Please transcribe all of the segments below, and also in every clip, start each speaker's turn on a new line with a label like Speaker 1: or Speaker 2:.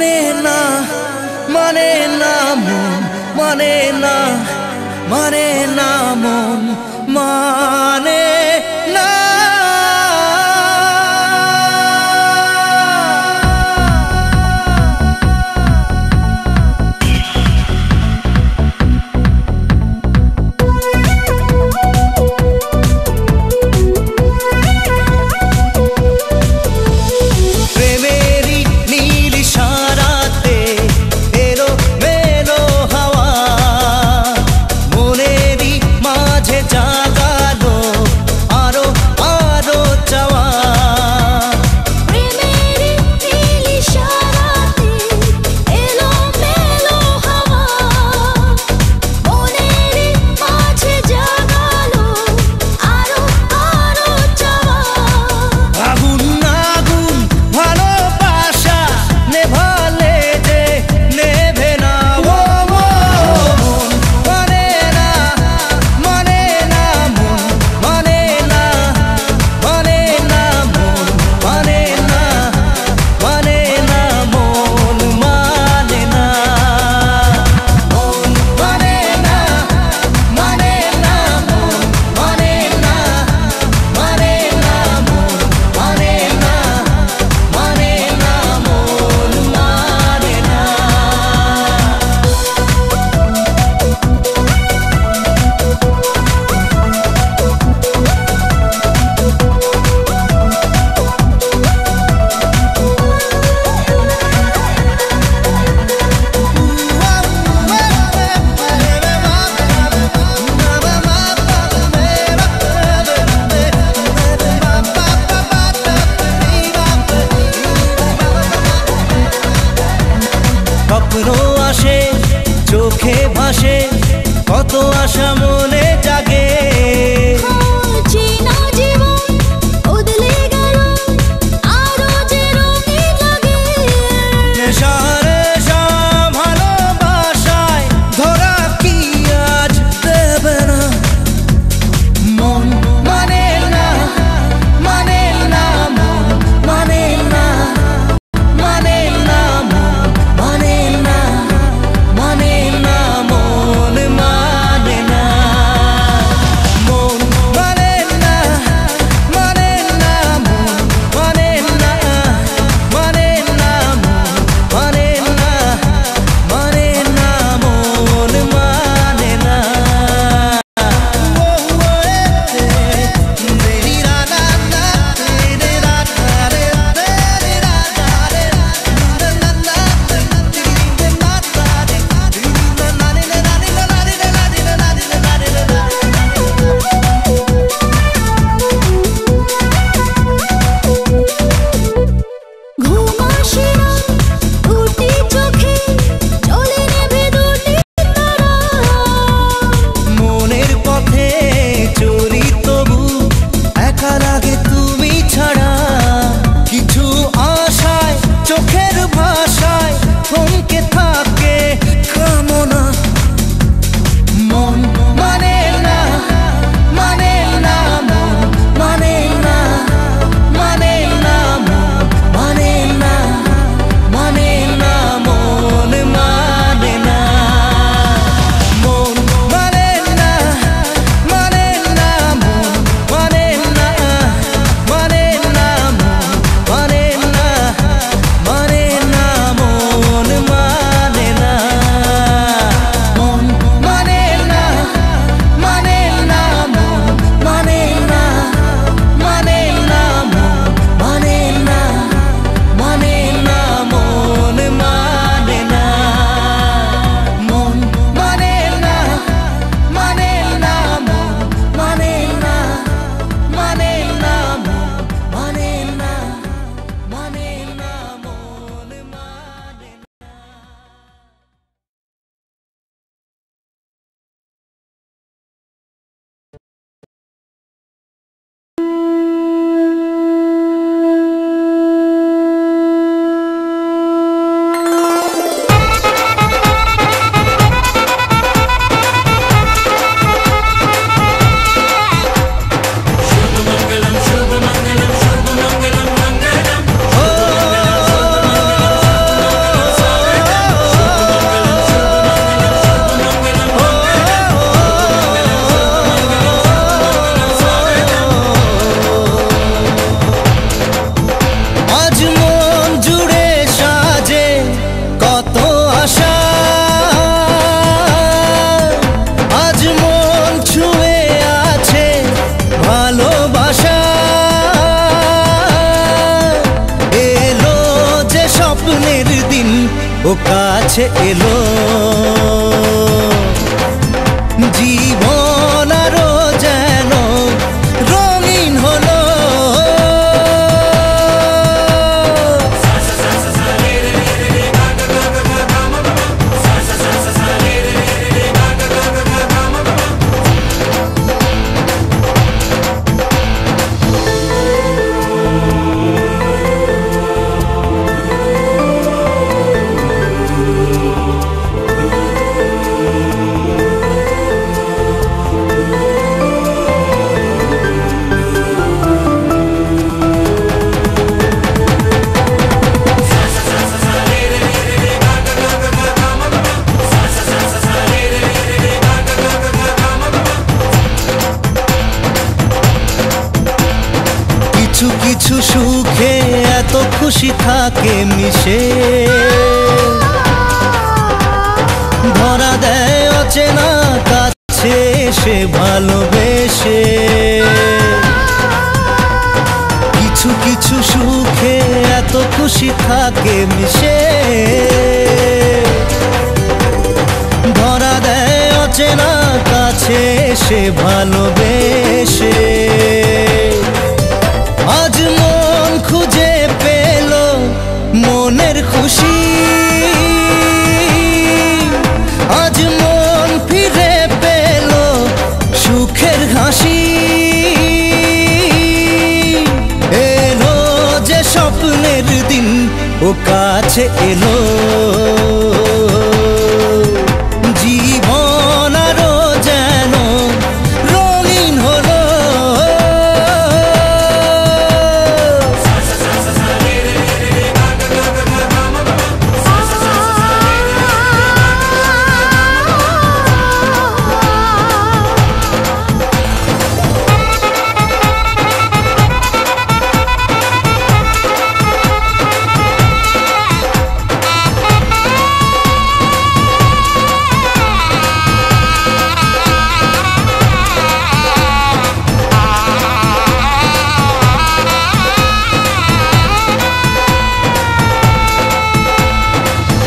Speaker 1: মানে না, মানে না মন, মানে না, মানে না মন, মানে না। ও কাছে এলো জীবন আরো যেন রঙিন হলো কিছু সুখে এত খুশি থাকে মিশে ধরা দেয় অচেনা কাছে সে ভালোবেসে কিছু কিছু সুখে এত খুশি থাকে মিশে ধরা দেয় অচেনা কাছে সে ভালোবেসে আজ মন খুঁজে পেল মনের খুশি আজ মন ফিরে পেল সুখের হাসি এলো যে স্বপ্নের দিন ও কাছে এলো জীবন আরো যেন রঙিন হলো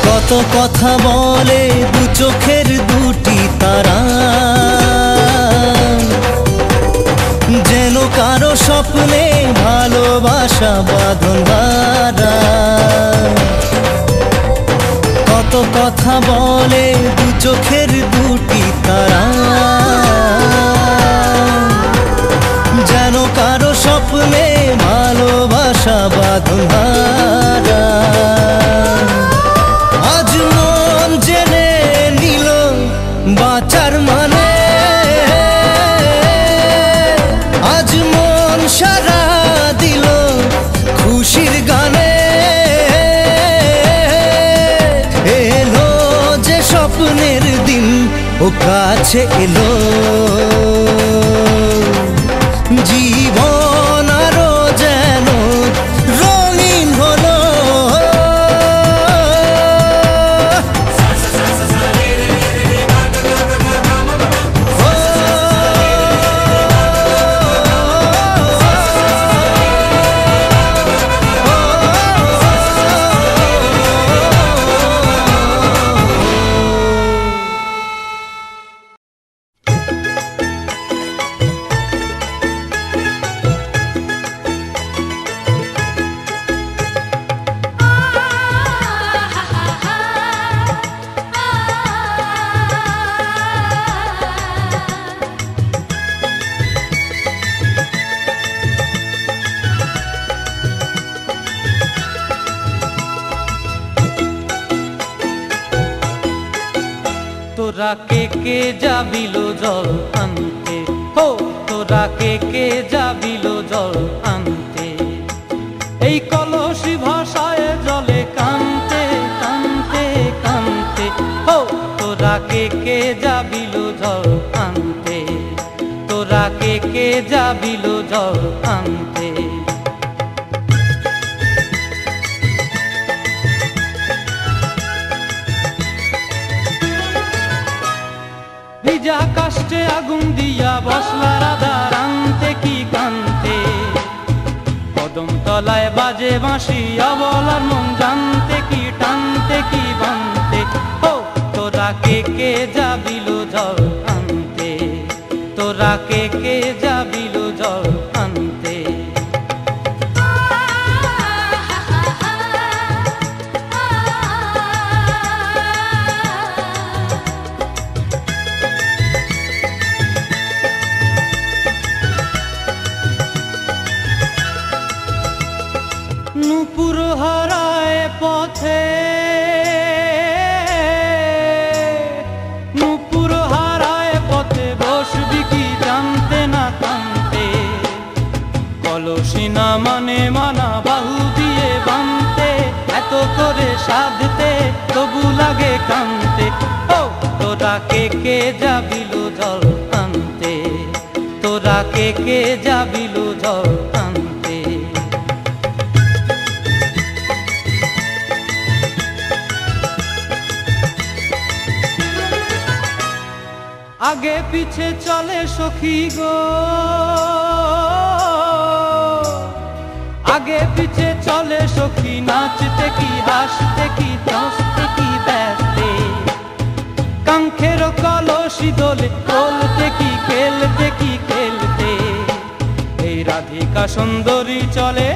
Speaker 1: কত কথা বলে দু চোখের দুটি তারা যেন কারো স্বপ্নে ভালোবাসা বাঁধন ধরা কত কথা বলে দু চোখের দুটি তারা যেন কারো স্বপ্নে ভালোবাসা বাঁধন ধরা আজ মন জেনে নিল বাঁচার মানে আজ মন সারা দিল খুশির গানে এলো যে স্বপ্নের দিন ও কাছে এলো জীবন আরো যেন রঙিন হলো
Speaker 2: তোরা কে যাবিল জল আনতে হো তোরা কে যাবিল জল আনতে এই কলসি ভাষায় জলে কানতে কানতে কানতে হো তোরা কে যাবিল জল আনতে তোরা কে যাবিল জল আনতে ভিজা কাষ্টে আগুন দিয়া বসলা রাধা রানতে কি কানতে কদম তলায় বাজে বাঁশি অবলার মন জানতে কি টানতে আনতে কি বানতে, ও তোরা কে কে যাবিল জল আনতে, তোরা কে কে যাবিল জল আনতে। নূপুর হারায় পথে, নূপুর হারায় পথে বসবি কি জানতে না কানতে, কলসি না মানে মানা বাহু দিয়ে বানতে, এত করে সাধতে তবু লাগে কানতে, ও তোরা কে কে যাবিল জল আনতে, তোরা কে কে যাবিল জল আনতে। আগে পিছে চলে সখী গো, আগে পিছে চলে সখী, নাচতে কি হাসতে কি দশতে কি ব্যস্তে, কাঙ্ক্ষের কলসি দোলে বলতে কি খেলতে কি খেলতে। এই রাধিকা সুন্দরী চলে,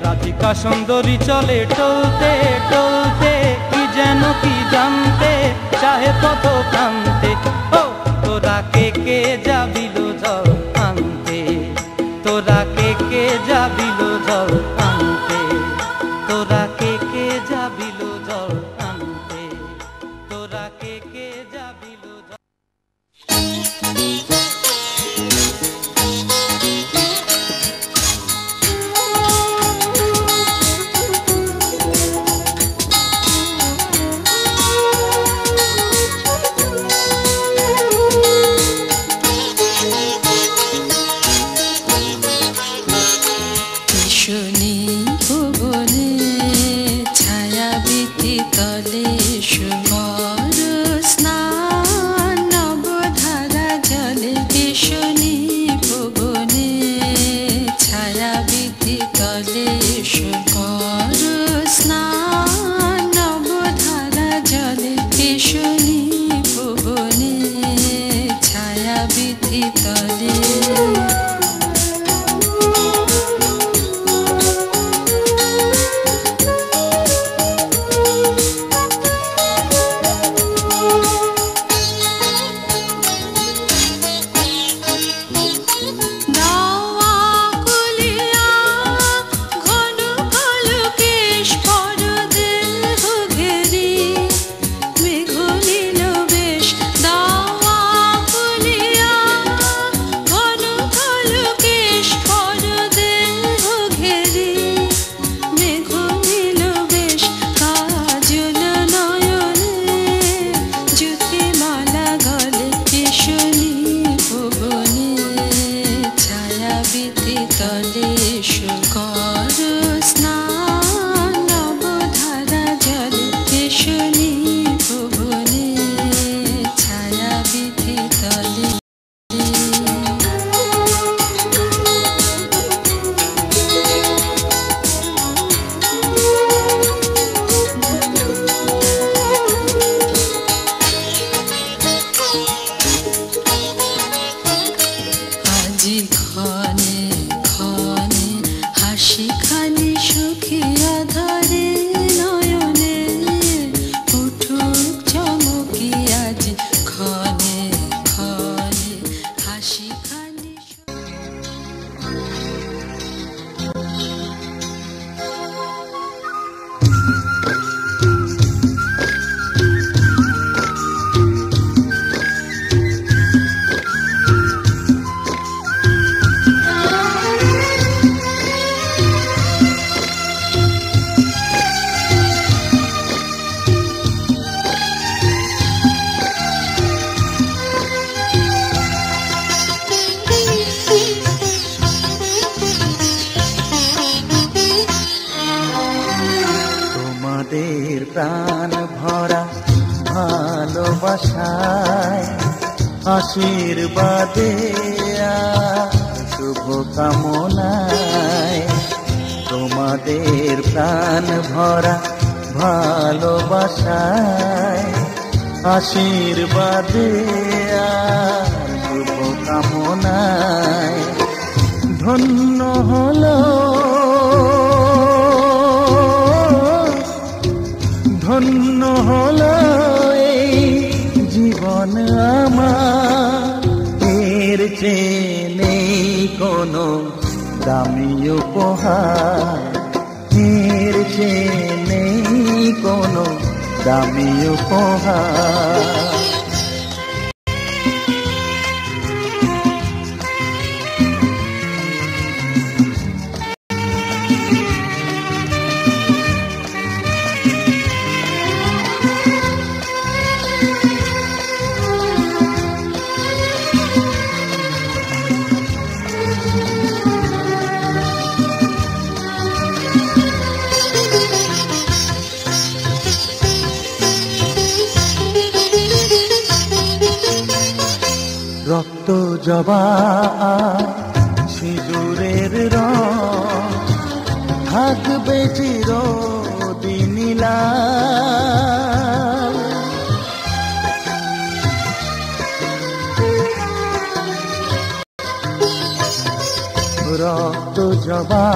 Speaker 2: রাধিকা সুন্দরী চলে টলতে টলতে, কি যেন কি জানতে চাহে পথ প্রান্তে, ও তোরা কে কে যাবিল জল আনতে, তোরা কে কে যাবিল জল আনতে, তোরা কে কে যাবিল জল আনতে, তোরা কে কে যাবিল জল।
Speaker 1: প্রাণ ভরা ভালোবাসায় আশীর্বাদে শুভ কামনায় তোমাদের প্রাণ ভরা
Speaker 3: ভালোবাসায় আশীর্বাদে আর শুভকামনায় ধন্য হলো ধন্য হলো এই জীবন আমার, এর চেয়ে নেই কোনো দামি উপহার, এর চেয়ে নেই কোনো দামি উপহার। রক্ত জবা সিঁদুরের রং থাকবে চিরদিন লাল। রক্ত জবা